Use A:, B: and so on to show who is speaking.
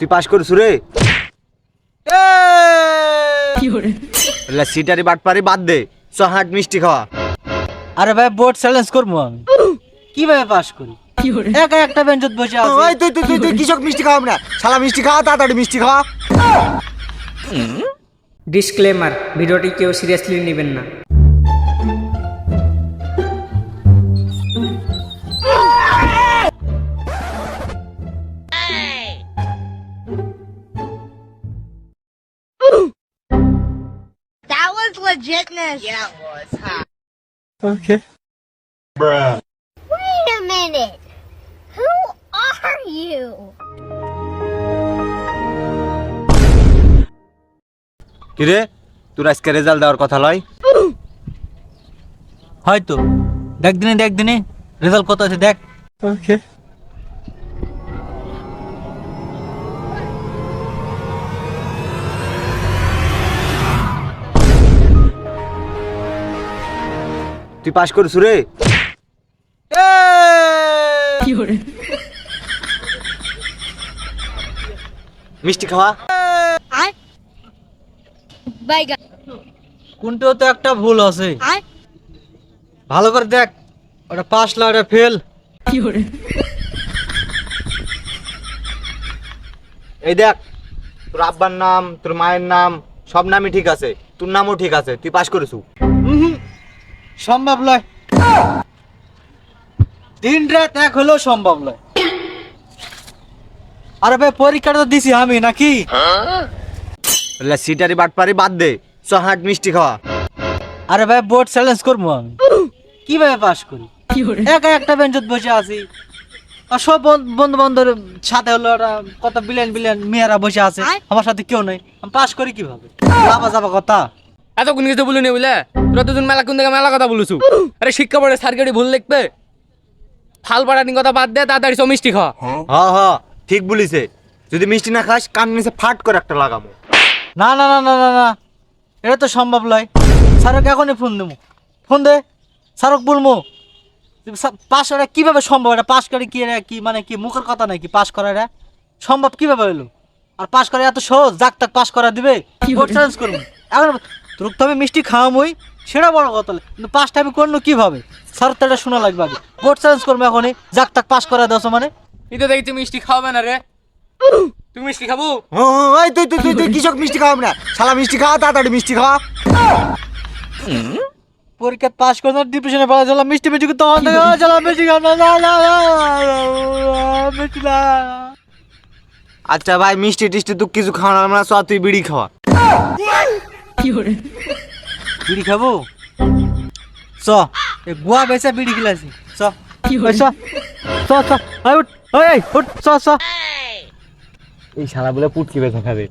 A: তুই পাস করছু রে? সিটারি বাটপারি বাদ দে, চ হাট মিষ্টি খাওয়া।
B: আরে ভাই বোর্ড চ্যালেঞ্জ করবো আমি, কিভাবে পাস করি? একা একটা বেঞ্চত বসে আছি।
A: ওই তুই কৃষক মিষ্টি খাওয়া না, শালা মিষ্টি খাওয়া, তাড়াতাড়ি মিষ্টি খাওয়া।
C: ডিসক্লেমার, ভিডিওটি কেউ সিরিয়াসলি নেবেন না।
D: That was legitness. Yeah, it was. Huh?
B: Okay
D: Wait a minute. Who are you?
A: কিরে, তোর আজকে রেজাল্ট দেওয়ার কথা লয়?
B: হয়তো দেখ দিনে রেজাল্ট কত আছে দেখ। ওকে
A: তুই পাস করছু রে? মিষ্টি খাওয়া।
D: Bye, guys.
B: কোনটাও তো একটা ভুল আছে,
D: I
B: ভালো করে দেখ। ওটা পাস না, ওটা ফেল।
A: এই দেখ, তোর আব্বার নাম, তোর মায়ের নাম, সব নামই ঠিক আছে, তোর নামও ঠিক আছে, তুই পাস করেছু।
B: সম্ভব নয়, দিন রাত এক হলেও সম্ভব নয়। আরে ভাই পরীক্ষাটা তো দিছি আমি নাকি?
A: সিটারি বাটপারি বাদ দে, চ হাট মিষ্টি খাওয়া।
B: আরে ভাই বোর্ড চ্যালেঞ্জ করবো আমি, কিভাবে পাস করি? একা একটা বেঞ্চত বসে আছি, আর সব বন্ধু বান্ধবের সাথে হলো ওরা কত বিলিয়ন মেয়েরা বসে আছে, আমার সাথে কেউ নেই, আমি পাস করি কিভাবে? যাবা কথা
E: এত কোন কিছু বলিনি বুঝলে, তোরা দুজন মেলা কোন থেকে মেলা কথা বলছু। আরে শিক্ষা বোর্ডের সার্কিটে ভুল লিখবে, ফাল পাড়ানি কথা বাদ দে, তাড়াতাড়ি সব মিষ্টি খাওয়া।
A: হ্যাঁ ঠিক বলিছে, যদি মিষ্টি না খাস কান নিচে ফাট করে একটা লাগামো।
B: না না না না না না, এটা তো সম্ভব নয়। স্যারকে এখনই ফোন দেবো, ফোন দে স্যারক বলবো পাস করা কিভাবে সম্ভব? এটা পাস করে কি মানে কি মুখের কথা নাকি? পাস করা এটা সম্ভব কিভাবে হলো? আর পাস করা এত সহজ, যাক তাক পাস করা দিবে? বোর্ড চ্যালেঞ্জ করবো এখন, তোর তো আমি মিষ্টি খাওয়ামই, সেটা বড় কথা, কিন্তু পাসটা আমি করলো কিভাবে? স্যার তো এটা শোনা লাগবে আগে। বোর্ড চ্যালেঞ্জ করবো এখনই, যাক তাক পাস করা দেওয়া মানে।
E: তুই তো দেখছি মিষ্টি খাওয়াবে না রে, তুই মিষ্টি খাবো?
A: ওই তুই কৃষক মিষ্টি খাওয়া না, শালা মিষ্টি খাওয়া, তাড়াতাড়ি মিষ্টি খাওয়া।
B: পরীক্ষা পাস করে ডিপ্রেশনে পড়া চলাম, মিষ্টি তখন থেকে চলাম মিষ্টি খাওয়া।
A: আচ্ছা ভাই, মিষ্টি টিষ্টি তুই কিছু খাওয়া না, চ তুই বিড়ি খাওয়া।
B: বিড়ি খাবো? চ এই গুয়া বেচা বিড়ি খেলাছি, চ
A: এই শালা বলে পুটকি বেচা খাবে।